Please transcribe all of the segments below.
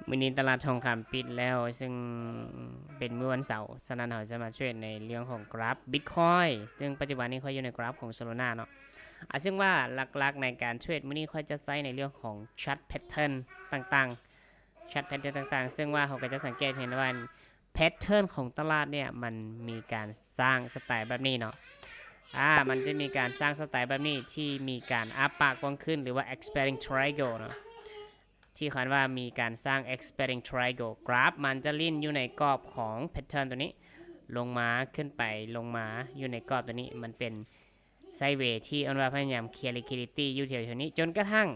มื้อนี้ตลาดทองคำปิดแล้วซึ่งเป็นมื้อวันเสาร์ฉะนั้นเราจะมาเทรดในเรื่องของกราฟ Bitcoin ซึ่งปัจจุบันนี้ค่อยอยู่ในกราฟของ Solana เนาะซึ่งว่าหลักๆในการเทรดมื้อนี้ค่อยจะใช้ในเรื่องของ chart pattern ต่างๆ chart pattern ต่างๆซึ่งว่าเขาก็จะสังเกตเห็นว่า pattern ของตลาดเนี่ยมันมีการสร้างสไตล์แบบนี้เนาะมันจะมีการสร้างสไตล์แบบนี้ที่มีการอ้าปากกว้างขึ้นหรือว่า expanding triangle เนาะที่คันว่ามีการสร้าง expanding triangle กราฟมันจะลิ้นอยู่ในกรอบของ pattern ตัวนี้ลงมาขึ้นไปลงมาอยู่ในกรอบตัวนี้มันเป็นไซด์เวย์ที่อันว่าพยายามเคลียร์ liquidity อยู่แถวๆนี้จนกระทั่ง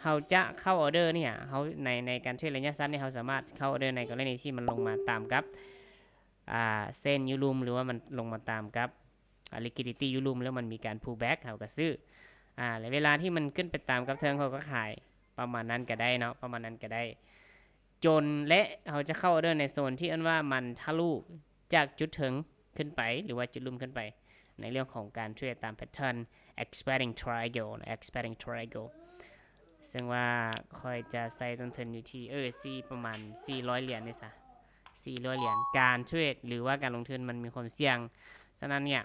เขาจะเข้าออเดอร์เนี่ยเขาในการเทรดระยะสั้นเนี่ยเขาสามารถเข้าออเดอร์ในกรณีที่มันลงมาตามกับเส้นยูรูมหรือว่ามันลงมาตามกับ liquidity ยูรูมแล้วมันมีการ pull back เขาก็ซื้อและเวลาที่มันขึ้นไปตามกับเทิงเขาก็ขายประมาณนั้นก็ได้เนาะประมาณนั้นก็ได้จนและเขาจะเข้าออเดอร์ในโซนที่อันว่ามันทะลุจากจุดถึงขึ้นไปหรือว่าจุดลุ่มขึ้นไปในเรื่องของการเทรดตาม pattern expanding triangle expanding triangle ซึ่งว่าคอยจะใส่ต้นทุนอยู่ที่ประมาณ400เหรียญนี่ซะ400เหรียญการเทรดหรือว่าการลงทุนมันมีความเสี่ยงฉะนั้นเนี่ย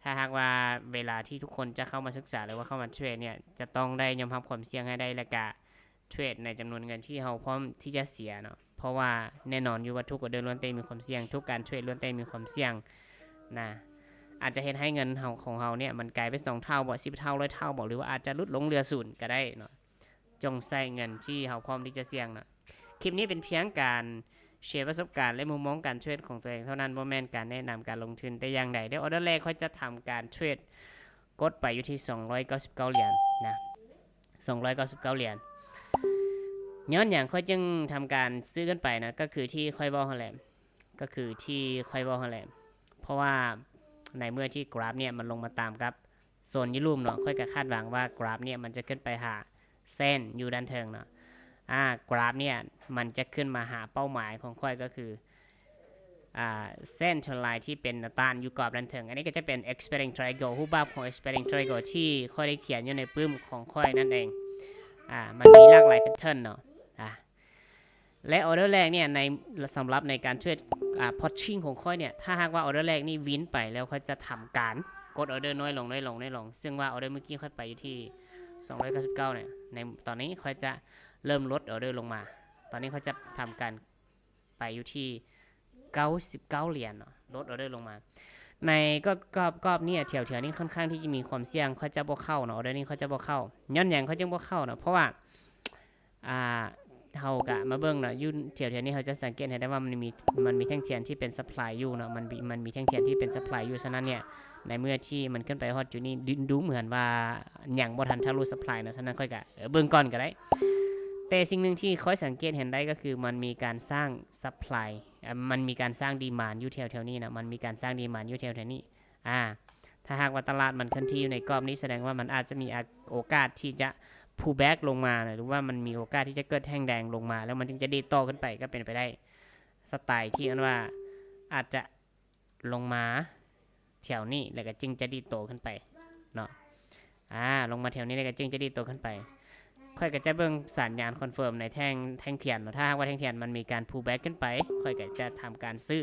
ถ้าหากว่าเวลาที่ทุกคนจะเข้ามาศึกษาหรือว่าเข้ามาเทรดเนี่ยจะต้องได้ยอมรับความเสี่ยงให้ได้และก็เทรดในจำนวนเงินที่เราพร้อมที่จะเสียเนาะเพราะว่าแน่นอนอยู่ว่าทุกออเดอร์ล้วนแต่มีความเสี่ยงทุกการเทรดล้วนแต่มีความเสี่ยงนะอาจจะเห็นให้เงินของเราเนี่ยมันกลายเป็น2เท่าบ่10เท่า100เท่าบ่หรือว่าอาจจะลดลงเหลือ0ก็ได้เนาะจงใส่เงินที่เราพร้อมที่จะเสี่ยงนะคลิปนี้เป็นเพียงการแชร์ประสบการณ์และมุมมองการเทรดของตัวเองเท่านั้นบ่แม่นการแนะนำการลงทุนแต่อย่างใดเดี๋ยวออเดอร์แรกเขาจะทำการเทรดกดไปอยู่ที่299เหรียญนะ299เหรียญย้อนอย่างค่อยจึงทำการซื้อกันไปนะก็คือที่ค่อยบอกแหละก็คือที่ค่อยบอกแหละเพราะว่าในเมื่อที่กราฟเนี่ยมันลงมาตามกับโซนยุโรปเนาะค่อยก็คาดหวังว่ากราฟเนี่ยมันจะขึ้นไปหาเส้นอยู่ด้านเทิงเนาะกราฟเนี่ยมันจะขึ้นมาหาเป้าหมายของค่อยก็คือเส้นเทอร์ไลน์ที่เป็นต้านอยู่กรอบด้านเทิงอันนี้ก็จะเป็น expanding triangle รูปแบบของ expanding triangle ที่ค่อยได้เขียนอยู่ในปื้มของค่อยนั่นเองมันมีหลากหลายแพทเทิร์นเนาะและออเดอร์แรกเนี่ยในสำหรับในการช่วยพอตชิ่งของค่อยเนี่ยถ้าหากว่าออเดอร์แรกนี่วินไปแล้วค่อยจะทำการกดออเดอร์น้อยลงซึ่งว่าออเดอร์เมื่อกี้ค่อยไปอยู่ที่299เนี่ยในตอนนี้ค่อยจะเริ่มลดออเดอร์ลงมาตอนนี้ค่อยจะทำการไปอยู่ที่99เหรียญเนาะลดออเดอร์ลงมาในก็กรอบเนี่ยแถวๆนี้ค่อนข้างที่จะมีความเสี่ยงเขาจะบ่เข้าเนาะออเดอร์นี้เขาจะบ่เข้าย้อนอย่างเขาจึงบ่เข้าเนาะเพราะว่าเฮากะมาเบิ่งเนาะยุ่นแถวๆนี้เขาจะสังเกตเห็นได้ว่ามันมีแท่งเทียนที่เป็นซัพพลายอยู่เนาะมันมีแท่งเทียนที่เป็นซัพพลายอยู่ฉะนั้นเนี่ยในเมื่อที่มันขึ้นไปฮอตจุดนี้ดูเหมือนว่าอย่างบ่ทันทะลุซัพพลายเนาะฉะนั้นค่อยกะเบิ่งก่อนก็ได้แต่สิ่งหนึ่งที่ค่อยสังเกตเห็นได้ก็คือมันมีการสร้างซัพพลายมันมีการสร้างดีมานด์อยู่แถวๆนี้นะมันมีการสร้างดีมานด์อยู่แถวๆนี้ถ้าหากว่าตลาดมันเคลื่อนที่อยู่ในกรอบนี้แสดงว่ามันอาจจะมีโอกาสที่จะpull back ลงมาหรือว่ามันมีโอกาสที่จะเกิดแท่งแดงลงมาแล้วมันจึงจะดีต่อขึ้นไปก็เป็นไปได้สไตล์ที่อันว่าอาจจะลงมาแถวนี้แล้วก็จึงจะดีโตขึ้นไปเนาะลงมาแถวนี้แล้วก็จึงจะดีโตขึ้นไปค่อยก็จะเบิ่งสัญญาณคอนเฟิร์มในแท่งเทียนถ้าว่าแท่งเทียนมันมีการ pull back ขึ้นไปค่อยก็จะทำการซื้อ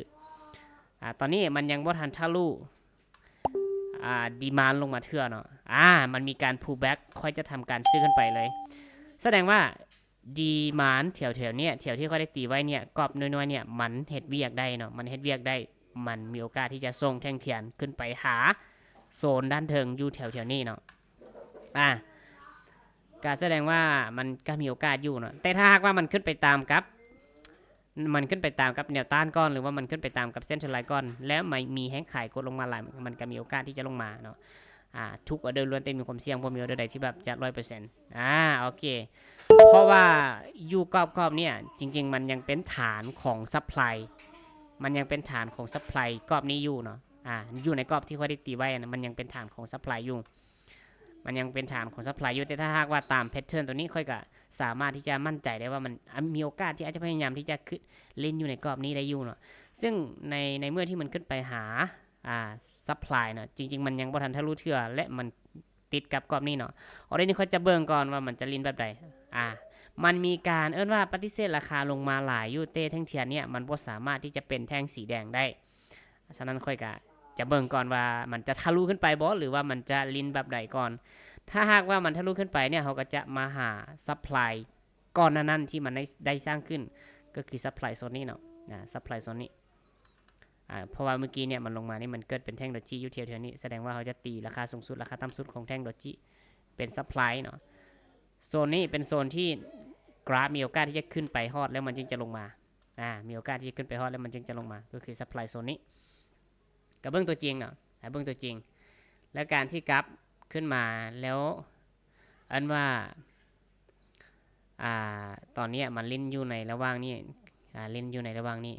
ตอนนี้มันยังบ่ทันทะลุดีมานด์ลงมาเทื่อเนาะมันมีการ pull back ค่อยจะทำการซื้อขึ้นไปเลยแสดงว่าดีมานด์แถวๆเนี่ยแถวที่เขาได้ตีไว้เนี่ยกรอบน้อยๆเนี่ยมันเฮ็ดเวียกได้เนาะมันเฮ็ดเวียกได้มันมีโอกาสที่จะส่งแท่งเทียนขึ้นไปหาโซนด้านเทิงอยู่แถวๆนี้เนาะก็แสดงว่ามันก็มีโอกาสอยู่เนาะแต่ถ้าหากว่ามันขึ้นไปตามกับแนวต้านก้อนหรือว่ามันขึ้นไปตามกับเส้นเทรนไลน์ก้อนแล้วไม่มีแห้งขายกดลงมาหลายมันก็มีโอกาสที่จะลงมาเนาะทุกออเดอร์ล้วนแต่มีความเสี่ยงพอมีออเดอร์ใดที่แบบจะ 100% โอเคเพราะว่าอยู่กรอบเนี่ยจริงๆมันยังเป็นฐานของซัพพลายมันยังเป็นฐานของซัพพลายกรอบนี้อยู่เนาะอยู่ในกรอบที่เขาได้ตีไว้นะมันยังเป็นฐานของซัพพลายอยู่มันยังเป็นฐานของซัพพลายอยู่แต่ถ้าหากว่าตามแพทเทิร์นตัวนี้ค่อยก็สามารถที่จะมั่นใจได้ว่ามันมีโอกาสที่อาจจะพยายามที่จะขึ้นเล่นอยู่ในกรอบนี้ได้อยู่เนาะซึ่งในเมื่อที่มันขึ้นไปหาซัพพลายเนาะจริงๆมันยังบ่ทันทะลุเทื่อและมันติดกับกรอบนี้เนาะออเดอร์นี้เขาจะเบิ่งก่อนว่ามันจะลิ้นแบบใด มันมีการว่าปฏิเสธราคาลงมาหลายอยู่เต้แท่งเทียนเนี่ยมันบ่สามารถที่จะเป็นแท่งสีแดงได้ฉะนั้นค่อยกะจะเบิ่งก่อนว่ามันจะทะลุขึ้นไปบ่หรือว่ามันจะลิ้นแบบใดก่อนถ้าหากว่ามันทะลุขึ้นไปเนี่ยเขาก็จะมาหาซัพพลายก่อนนั้นที่มันได้สร้างขึ้นก็คือซัพพลายโซนนี้เนาะซัพพลายโซนนี้เพราะว่าเมื่อกี้เนี่ยมันลงมานี่มันเกิดเป็นแท่งดอจิอยู่เทียวๆนี้แสดงว่าเขาจะตีราคาสูงสุดราคาต่ำสุดของแท่งดอจิเป็นซัพพลายเนาะโซนนี้เป็นโซนที่กราฟมีโอกาสที่จะขึ้นไปฮอดแล้วมันจึงจะลงมามีโอกาสที่จะขึ้นไปฮอดแล้วมันจึงจะลงมาก็คือซัพพลายโซนนี้กับเบื้องตัวจริงเนาะเบื้องตัวจริงแล้วการที่กราฟขึ้นมาแล้วว่าตอนนี้มันเล่นอยู่ในระหว่างนี้เล่นอยู่ในระหว่างนี้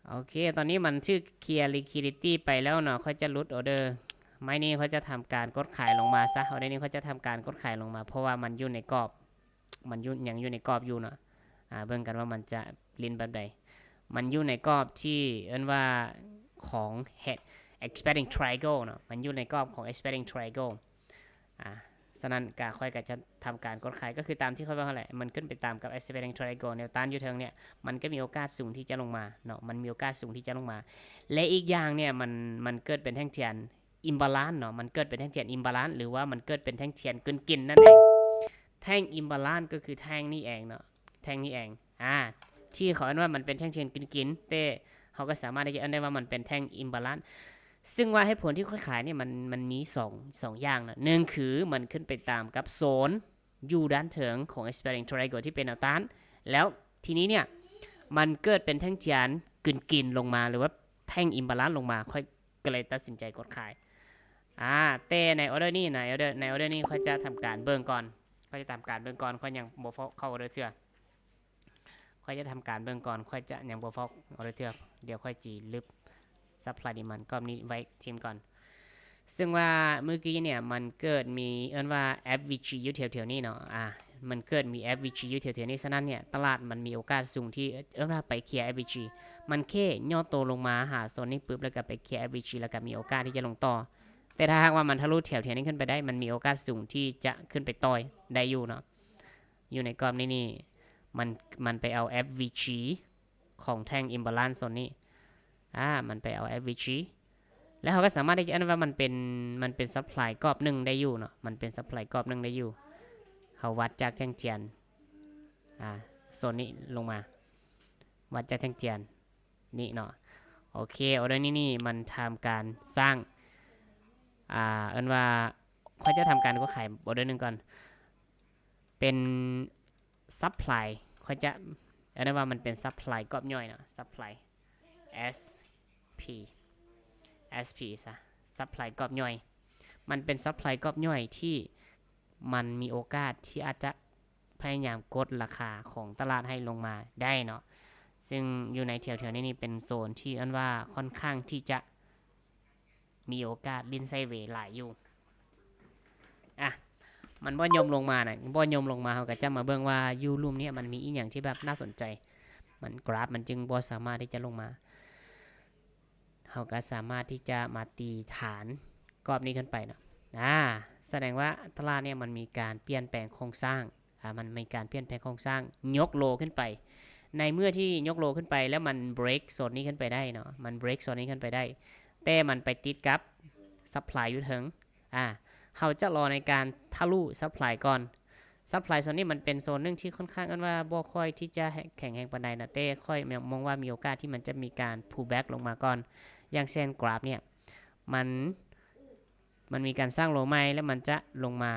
โอเคตอนนี้มันชื่อ clear liquidity ไปแล้วเนาะเขาจะลดออเดอร์ไม่นี่เขาจะทำการกดขายลงมาซะออเดอร์นี้เขาจะทำการกดขายลงมาเพราะว่ามันอยู่ในกรอบมันยังอยู่ในกรอบอยู่เนาะเบิ่งกันว่ามันจะลิ้นแบบใดมันอยู่ในกรอบที่ว่าของ head expanding triangle เนาะมันอยู่ในกรอบของ expanding triangle ฉะนั้นกค่อยก็จะทำการกดขายก็คือตามที่เขาว่าแหละมันขึ้นไปตามกับ expanding triangle แนวต้านอยู่เทิงเนี่ยมันก็มีโอกาสสูงที่จะลงมาเนาะมันมีโอกาสสูงที่จะลงมาและอีกอย่างเนี่ยมันเกิดเป็นแท่งเทียน imbalance เนาะมันเกิดเป็นแท่งเทียน imbalance หรือว่ามันเกิดเป็นแท่งเทียนกินนั่นเองแท่ง imbalance ก็คือแท่งนี้เองเนาะแท่งนี้เองที่เขาว่ามันเป็นแท่งเทียนกินแต่เขาก็สามารถที่จะได้ว่ามันเป็นแท่ง imbalanceซึ่งว่าเหตุผลที่ค่อยขายเนี่ยมันมี2อย่างนะหนึ่งคือมันขึ้นไปตามกับโซนอยู่ด้านเถิงของ expanding triangle ที่เป็นแนวต้านแล้วทีนี้เนี่ยมันเกิดเป็นแท่งเทียนกินลงมาหรือว่าแท่ง imbalance ลงมาค่อยก็เลยตัดสินใจกดขายแต่ในออเดอร์นี้ในออเดอร์นี้ค่อยจะทำการเบิ่งก่อนค่อยจะทำการเบิ่งก่อนค่อยยังบ่เข้าออเดอร์เทื่อค่อยจะทำการเบิ่งก่อนค่อยจะยังบ่เข้าออเดอร์เทื่อเดี๋ยวค่อยจีลึบซัพพลายดิมันก็นี้ไว้ทีมก่อนซึ่งว่าเมื่อกี้เนี่ยมันเกิดมีว่า FVG อยู่แถวๆนี้เนาะมันเกิดมี FVG อยู่แถวๆนี้ฉะนั้นเนี่ยตลาดมันมีโอกาสสูงที่ว่าไปเคลียร์ FVG มันแค่ย่อตัวลงมาหาโซนนี้ปุ๊บแล้วก็ไปเคลียร์ FVG แล้วก็มีโอกาสที่จะลงต่อแต่ถ้าหากว่ามันทะลุแถวๆนี้ขึ้นไปได้มันมีโอกาสสูงที่จะขึ้นไปต่อยได้อยู่เนาะอยู่ในกรอบนี้มันไปเอา FVG ของแท่ง imbalance โซนนี้มันไปเอา FVG แล้วเขาก็สามารถที่จะว่ามันเป็นซัพพลายกรอบหนึ่งได้อยู่เนาะมันเป็นซัพพลายกรอบหนึ่งได้อยู่เขาวัดจากแท่งเทียนโซนนี้ลงมาวัดจากแท่งเทียนนี่เนาะโอเคออเดอร์นี่มันทำการสร้างว่าเขาจะทำการก็ขายออเดอร์หนึ่งก่อนเป็นซัพพลายเขาจะว่ามันเป็นซัพพลายกรอบย่อยเนาะซัพพลาย SP ซะซัพพลายกรอบย่อยมันเป็นซัพพลายกรอบย่อยที่มันมีโอกาสที่อาจจะพยายามกดราคาของตลาดให้ลงมาได้เนาะซึ่งอยู่ในแถวๆนี้เป็นโซนที่ว่าค่อนข้างที่จะมีโอกาสลิ้นไซเวย์หลายอยู่มันบ่ยมลงมานะบ่ยมลงมาเขาก็จะมาเบิ่งว่ายูรูมเนี่ยมันมีอีหยังที่แบบน่าสนใจมันกราฟมันจึงบ่สามารถที่จะลงมาเขาก็สามารถที่จะมาตีฐานกรอบนี้ขึ้นไปเนาะแสดงว่าตลาดเนี่ยมันมีการเปลี่ยนแปลงโครงสร้างมันมีการเปลี่ยนแปลงโครงสร้างยกโลขึ้นไปในเมื่อที่ยกโลขึ้นไปแล้วมันเบรกโซนนี้ขึ้นไปได้เนาะมันเบรกโซนนี้ขึ้นไปได้แต่มันไปติดกับซัพพลายอยู่ถึงเขาจะรอในการทะลุซัพพลายก่อนซัพพลายโซนนี้มันเป็นโซนนึงที่ค่อนข้างว่าบ่ค่อยที่จะแข็งแรงปานใดนะแต่ค่อยมองว่ามีโอกาสที่มันจะมีการ pull back ลงมาก่อนอย่างเช่นกราฟเนี่ยมันมีการสร้างโลใหม่แล้วมันจะลงมา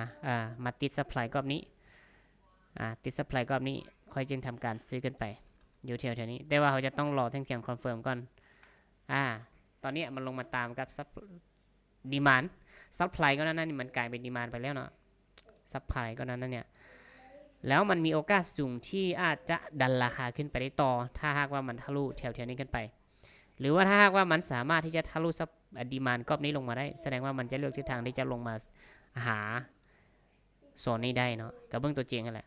มาติดซัพพลายกรอบนี้ติดซัพพลายกรอบนี้ค่อยจึงทำการซื้อขึ้นไปอยู่แถวๆนี้แต่ว่าเขาจะต้องรอแท่งเทียนคอนเฟิร์มก่อนตอนนี้มันลงมาตามกับดีมานด์ซัพพลายก็นั่นนี่มันกลายเป็นดีมานด์ไปแล้วเนาะซัพพลายก็นั่นเนี่ยแล้วมันมีโอกาสสูงที่อาจจะดันราคาขึ้นไปได้ต่อถ้าหากว่ามันทะลุแถวๆนี้ขึ้นไปหรือว่าถ้าหากว่ามันสามารถที่จะทะลุดีมานด์กรอบนี้ลงมาได้แสดงว่ามันจะเลือกทิศทางที่จะลงมาหาโซนนี้ได้เนาะกับเบื้องตัวจริงกันแหละ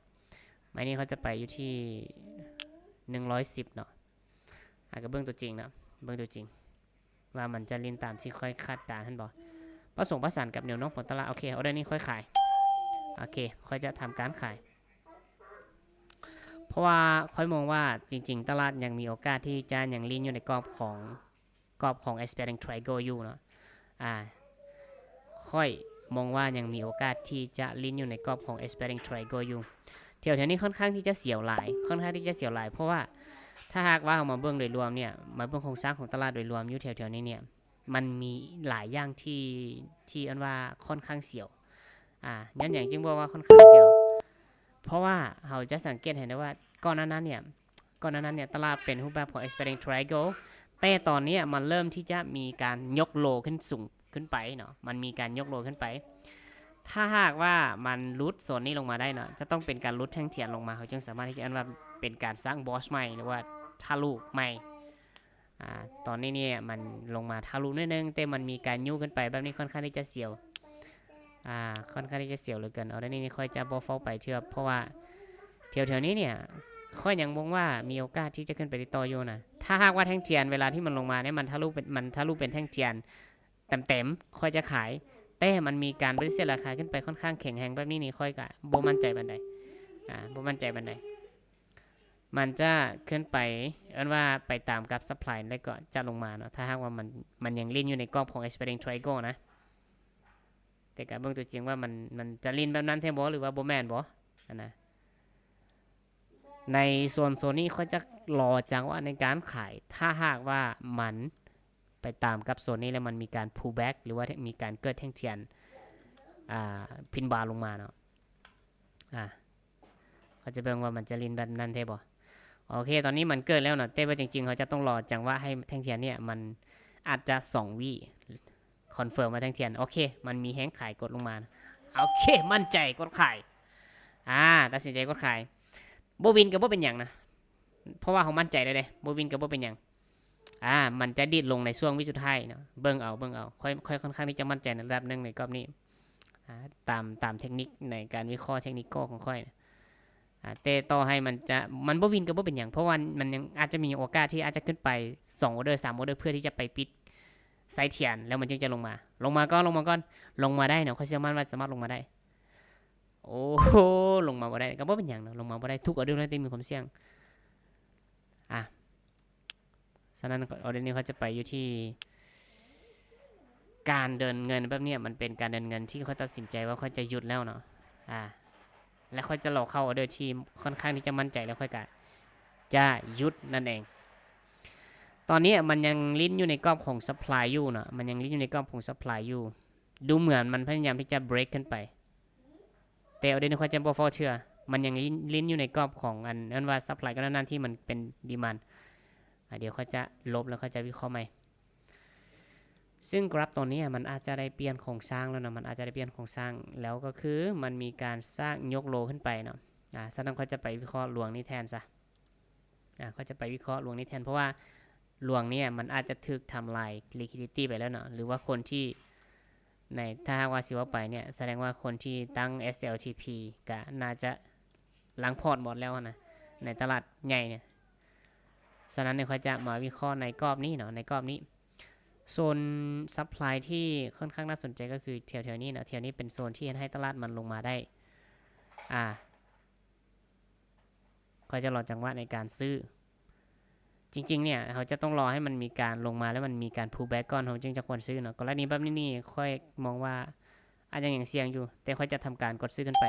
ไม้นี้เขาจะไปอยู่ที่110เนาะกับเบื้องตัวจริงเนาะเบื้องตัวจริงว่ามันจะลิ้นตามที่ค่อยคาดการณ์ท่านบอกผสานกับแนวโน้มผลตลาดโอเคเอาได้นี่ค่อยขาย โอเคค่อยจะทำการขายเพราะว่าค่อยมองว่าจริงๆตลาดยังมีโอกาสที่จะยังลิ้นอยู่ในกรอบของ aspiring triangle อยู่เนาะค่อยมองว่ายังมีโอกาสที่จะลิ้นอยู่ในกรอบของ aspiring triangle อยู่แถวๆนี้ค่อนข้างที่จะเสียวหลายเพราะว่าถ้าหากว่าเอามาเบิ่งโดยรวมเนี่ยมาเบิ่งโครงสร้างของตลาดโดยรวมอยู่แถวๆนี้เนี่ยมันมีหลายอย่างที่อันว่าค่อนข้างเสียวย้อนอย่างจึงบอกว่าค่อนข้างเสียวเพราะว่าเราจะสังเกตเห็นได้ว่าก่อนหน้านั้นเนี่ยตลาดเป็นรูปแบบของ aspiring triangle แต่ตอนนี้มันเริ่มที่จะมีการยกโลขึ้นสูงขึ้นไปเนาะมันมีการยกโลขึ้นไปถ้าหากว่ามันลุดโซนนี้ลงมาได้เนาะจะต้องเป็นการลุดแท่งเทียนลงมาเขาจึงสามารถที่จะอันว่าเป็นการสร้างบอสใหม่หรือว่าทะลุใหม่ตอนนี้เนี่ยมันลงมาทะลุนิดนึงแต่มันมีการยุ่งขึ้นไปแบบนี้ค่อนข้างที่จะเสียวค่อนข้างที่จะเสียวเหลือเกินเอาด้านนี้ค่อยจะบอเฝ้าไปเชื่อเพราะว่าแถวๆนี้เนี่ยค่อยยังมองว่ามีโอกาสที่จะขึ้นไปติดต่อโยนะถ้าหากว่าแท่งเทียนเวลาที่มันลงมาเนี่ยมันทะลุเป็นแท่งเทียนเต็มๆค่อยจะขายแต่มันมีการบริเซตราคาขึ้นไปค่อนข้างแข็งแรงแบบนี้นี่ค่อยกะบ่มั่นใจบันไดบ่มั่นใจบันไดมันจะขึ้นไปว่าไปตามกับซัพพลายแล้วก็จะลงมาเนาะถ้าหากว่ามันยังเล่นอยู่ในกรอบของ aspiring triangle นะแต่การเบิ่งตัวจริงว่ามันจะเล่นแบบนั้นแท้บ่หรือว่าบ่แม่นบ่นะในโซนนี้เขาจะรอจังว่าในการขายถ้าหากว่ามันไปตามกับโซนนี้แล้วมันมีการ pull back หรือว่ามีการเกิดแท่งเทียนพินบาร์ลงมาเนาะเขาจะเบิ่งว่ามันจะลินแบบนั้นแท้บ่โอเคตอนนี้มันเกิดแล้วเนาะแต่ว่าจริงๆเขาจะต้องรอจังว่าให้แท่งเทียนเนี่ยมันอาจจะ2วิคอนเฟิร์มมาแท่งเทียนโอเคมันมีแฮงขายกดลงมาโอเคมั่นใจกดขายตัดสินใจกดขายโบวินกับโบเป็นอย่างนะเพราะว่าเขามั่นใจเลยโบวินกับโบเป็นอย่างมันจะดีดลงในช่วงวิสุดท้ายเนาะเบิ่งเอาค่อยค่อนข้างที่จะมั่นใจในระดับนึงในรอบนี้ตามเทคนิคในการวิเคราะห์เทคนิคของค่อยแต่ต่อให้มันบ่วินกับบ่เป็นอย่างเพราะว่ามันยังอาจจะมีโอกาสที่อาจจะขึ้นไป2ออเดอร์3ออเดอร์เพื่อที่จะไปปิดไซเทียนแล้วมันจึงจะลงมาลงมาได้เนาะค่อยเชื่อมั่นว่าสามารถลงมาได้โอ้โหลงมาบ่ได้ก็บ่เป็นอย่างเนาะลงมาบ่ได้ทุกออเดอร์นั้นมีความเสี่ยงฉะนั้นออเดอร์นี้เขาจะไปอยู่ที่การเดินเงินแบบนี้มันเป็นการเดินเงินที่เขาตัดสินใจว่าเขาจะหยุดแล้วเนาะและค่อยจะหลอกเข้าออเดอร์ที่ค่อนข้างที่จะมั่นใจแล้วค่อยจะหยุดนั่นเองตอนนี้มันยังลิ้นอยู่ในกรอบของซัพพลายอยู่เนาะมันยังลิ้นอยู่ในกรอบของซัพพลายอยู่ดูเหมือนมันพยายามที่จะเบรกขึ้นไปแต่ออเดอร์นี้ค่อยจะบ่ฟอเชื่อมันยังลิ้นอยู่ในกรอบของอันว่าซัพพลายก็นั่นที่มันเป็นดีมานด์เดี๋ยวเขาจะลบแล้วเขาจะวิเคราะห์ใหม่ซึ่งกราฟตัวนี้มันอาจจะได้เปลี่ยนโครงสร้างแล้วนะมันอาจจะได้เปลี่ยนโครงสร้างแล้วก็คือมันมีการสร้างยกโลขึ้นไปเนาะฉะนั้นเขาจะไปวิเคราะห์หลวงนี้แทนซะเขาจะไปวิเคราะห์หลวงนี้แทนเพราะว่าหลวงเนี่ยมันอาจจะถูกทำลาย liquidity ไปแล้วเนาะหรือว่าคนที่ในถ้าว่าสิว่าไปเนี่ยแสดงว่าคนที่ตั้ง SLTP ก็น่าจะล้างพอร์ตหมดแล้วนะในตลาดใหญ่เนี่ยฉะนั้นเนี่ยเขาจะมาวิเคราะห์ในกรอบนี้เนาะในกรอบนี้โซนซัพพลายที่ค่อนข้างน่าสนใจก็คือแถวๆนี้นะแถวนี้เป็นโซนที่ให้ตลาดมันลงมาได้ก็จะรอจังหวะในการซื้อจริงๆเนี่ยเขาจะต้องรอให้มันมีการลงมาแล้วมันมีการ pull back ก่อนเขาจึงจะควรซื้อเนาะกรณีแบบนี้ค่อยมองว่าอาจจะยังเสี่ยงอยู่แต่ค่อยจะทำการกดซื้อกันไป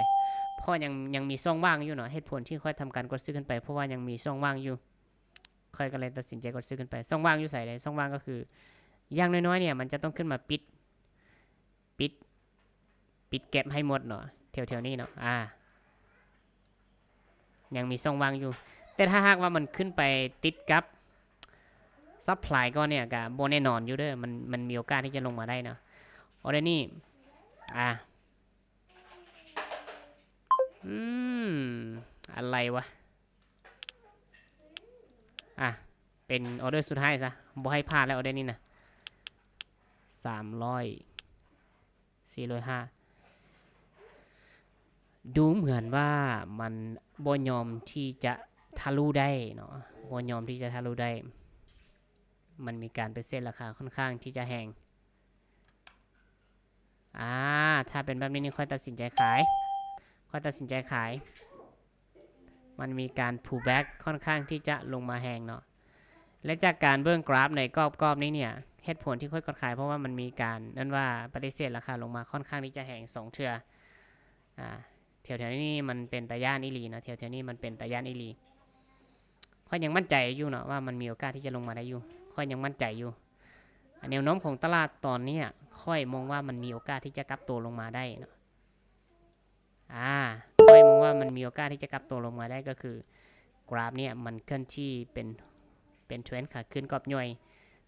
เพราะยังมีช่องว่างอยู่เนาะเหตุผลที่ค่อยทำการกดซื้อกันไปเพราะว่ายังมีช่องว่างอยู่ค่อยก็เลยตัดสินใจกดซื้อกันไปช่องว่างอยู่ใส่เลยช่องว่างก็คืออย่างน้อยๆเนี่ยมันจะต้องขึ้นมาปิดเก็บให้หมดเนาะแถวๆนี้เนาะยังมีช่องว่างอยู่แต่ถ้าหากว่ามันขึ้นไปติดกับซัพพลายก็เนี่ยกับโบแน่นอนอยู่เด้อมันมีโอกาสที่จะลงมาได้เนาะออเดอร์นี่อะไรวะเป็นออเดอร์สุดท้ายซะบ่ให้พลาดแล้วออเดอร์นี่นะ405ดูเหมือนว่ามันบ่ยอมที่จะทะลุได้เนาะบ่ยอมที่จะทะลุได้มันมีการไปเซ็นราคาค่อนข้างที่จะแหงถ้าเป็นแบบนี้นี่ค่อยตัดสินใจขาย เขาตัดสินใจขายมันมีการ pull back ค่อนข้างที่จะลงมาแหงเนาะและจากการเบื้องกราฟในกรอบนี้เนี่ยเหตุผลที่ค่อยกดขายเพราะว่ามันมีการนั่นว่าปฏิเสธราคาลงมาค่อนข้างที่จะแหง2เทื่อแถวๆนี้มันเป็นตะย่านอีหลีเนาะแถวๆนี้มันเป็นตะย่านอีหลีค่อยยังมั่นใจอยู่เนาะว่ามันมีโอกาสที่จะลงมาได้อยู่ค่อยยังมั่นใจอยู่แนวโน้มของตลาดตอนนี้ค่อยมองว่ามันมีโอกาสที่จะกลับตัวลงมาได้เนาะค่อยมองว่ามันมีโอกาสที่จะกลับตัวลงมาได้ก็คือกราฟเนี่ยมันเคลื่อนที่เป็นเทรนด์ขาขึ้นกรอบย่อย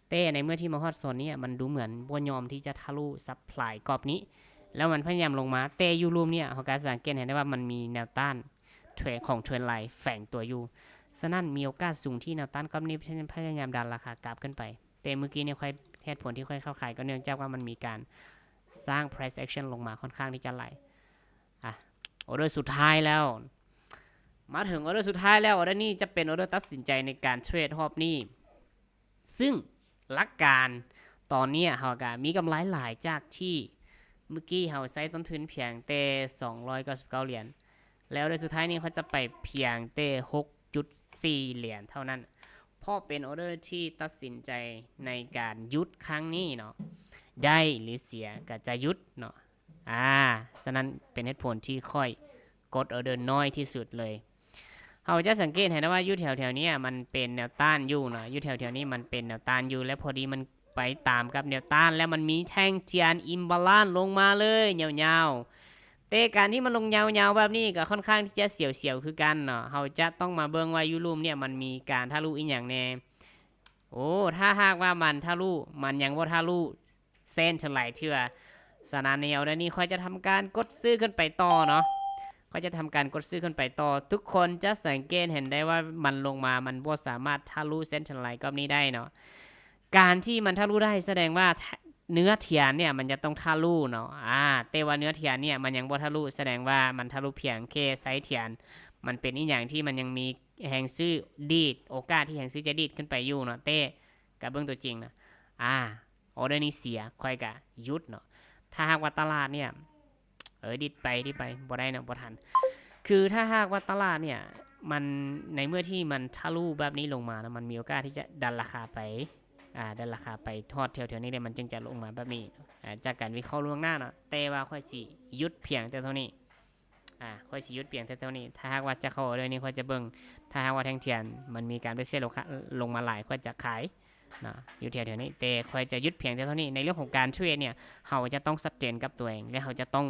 แต่ในเมื่อที่มาฮอตโซนนี้มันดูเหมือนบ่ยอมที่จะทะลุซัพพลายกรอบนี้แล้วมันพยายามลงมาแต่ยูรูมเนี่ยเขาการสังเกตเห็นได้ว่ามันมีแนวต้านเทรนของเทรนไลน์แฝงตัวอยู่ฉะนั้นมีโอกาสสูงที่แนวต้านกรอบนี้พยายามดันราคากราฟขึ้นไปแต่เมื่อกี้เนี่ยค่อยเหตุผลที่ค่อยเข้าขายก็เนื่องจากว่ามันมีการสร้าง price action ลงมาค่อนข้างที่จะไหลออเดอร์สุดท้ายแล้วมาถึงออเดอร์สุดท้ายแล้วออเดอร์นี้จะเป็นออเดอร์ตัดสินใจในการเทรดรอบนี้ซึ่งหลักการตอนนี้เราก็มีกำไรหลายจากที่เมื่อกี้เราใช้ต้นทุนเพียงแต่299เหรียญแล้วออเดอร์สุดท้ายนี้เขาจะไปเพียงแต่ 6.4 เหรียญเท่านั้นเพราะเป็นออเดอร์ที่ตัดสินใจในการยุดครั้งนี้เนาะได้หรือเสียก็จะยุดเนาะฉะนั้นเป็นเหตุผลที่ค่อยกดออเดอร์น้อยที่สุดเลยเราจะสังเกตเห็นว่าอยู่แถวๆนี้มันเป็นแนวต้านอยู่เนาะอยู่แถวๆนี้มันเป็นแนวต้านอยู่และพอดีมันไปตามกับแนวต้านแล้วมันมีแท่งเทียนอิมบาลานซ์ลงมาเลยยาวๆแต่การที่มันลงยาวๆแบบนี้ก็ค่อนข้างที่จะเสียวๆคือกันเนาะเราจะต้องมาเบิ่งว่ายูรูมเนี่ยมันมีการทะลุอีกอย่างแน่ถ้าหากว่ามันทะลุมันยังบ่ทะลุเส้นเฉลยเถื่อสนานแนวนี้ค่อยจะทำการกดซื้อขึ้นไปต่อเนาะก็จะทำการกดซื้อขึ้นไปต่อทุกคนจะสังเกตเห็นได้ว่ามันลงมามันบ่สามารถทะลุเส้นไลน์กรอบนี้ได้เนาะการที่มันทะลุได้แสดงว่าเนื้อเทียนเนี่ยมันจะต้องทะลุเนาะแต่ว่าเนื้อเทียนเนี่ยมันยังบ่ทะลุแสดงว่ามันทะลุเพียงแค่ไซส์เทียนมันเป็นอีกอย่างที่มันยังมีแห่งซื้อดีดโอกาสที่แห่งซื้อจะดีดขึ้นไปอยู่เนาะแต่กับเบื้องตัวจริงนะออเดอร์นี้เสียค่อยกะยุดเนาะถ้าหากว่าตลาดเนี่ยดิดไปบ่ได้นะบ่ทันคือถ้าหากว่าตลาดเนี่ยมันในเมื่อที่มันทะลุแบบนี้ลงมานะมันมีโอกาสที่จะดันราคาไปทอดแถวๆนี้เลยมันจึงจะลงมาแบบนี้จากการวิเคราะห์ล่วงหน้าเนาะแต่ว่าค่อยสิยุดเพียงแต่เท่านี้ค่อยสิยุดเพียงแต่เท่านี้ถ้าหากว่าจะเข้าเลยนี่ค่อยจะเบิ่งถ้าหากว่าแท่งเทียนมันมีการไปเซลล์ลงมาหลายค่อยจะขายนะอยู่แถวๆนี้แต่ค่อยจะยุดเพียงแต่เท่านี้ในเรื่องของการเทรดเนี่ยเราจะต้องชัดเจนกับตัวเองและเราจะต้อง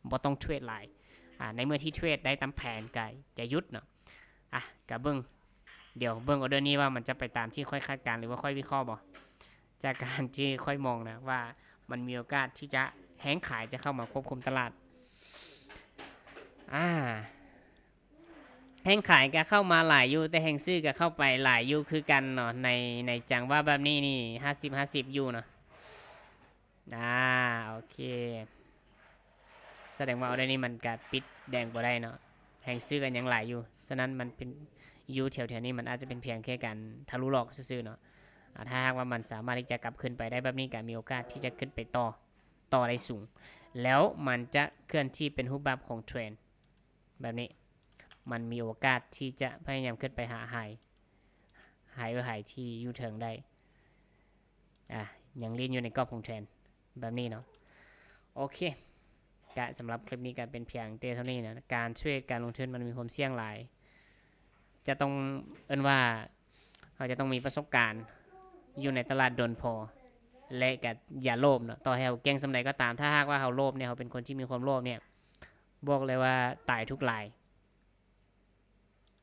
บ่ต้องเทรดหลายในเมื่อที่เทรดได้ตามแผนก็จะยุดเนาะกับเบิ่งเดี๋ยวเบิ่งออเดอร์นี้ว่ามันจะไปตามที่ค่อยคาดการหรือว่าค่อยวิเคราะห์บ่จากการที่ค่อยมองนะว่ามันมีโอกาสที่จะแห้งขายจะเข้ามาควบคุมตลาดแห้งขายก็เข้ามาหลายอยู่แต่แห้งซื้อก็เข้าไปหลายอยู่คือกันเนาะในจังว่าแบบนี้นี่50-50อยู่เนาะโอเคแสดงว่าออเดอร์นี้มันก็ปิดแดงบ่ได้เนาะแห้งซื้อกันยังหลายอยู่ฉะนั้นมันเป็นอยู่แถวๆนี้มันอาจจะเป็นเพียงแค่การทะลุหลอกซื่อๆเนาะถ้าหากว่ามันสามารถที่จะกลับขึ้นไปได้แบบนี้ก็มีโอกาสที่จะขึ้นไปต่อได้สูงแล้วมันจะเคลื่อนที่เป็นรูปแบบของเทรนแบบนี้มันมีโอกาสที่จะพยายามขึ้นไปหาไฮที่ยูเทิงได้ยังเล่นอยู่ในกรอบของเทรนแบบนี้เนาะโอเคก็สำหรับคลิปนี้ก็เป็นเพียงเท่านี้นะการเทรดการลงทุนมันมีความเสี่ยงหลายจะต้องว่าเราจะต้องมีประสบการณ์อยู่ในตลาดโดนพอและก็อย่าโลภเนาะต่อให้เราเก่งสำใดก็ตามถ้าหากว่าเราโลภเนี่ยเราเป็นคนที่มีความโลภเนี่ยบอกเลยว่าตายทุกราย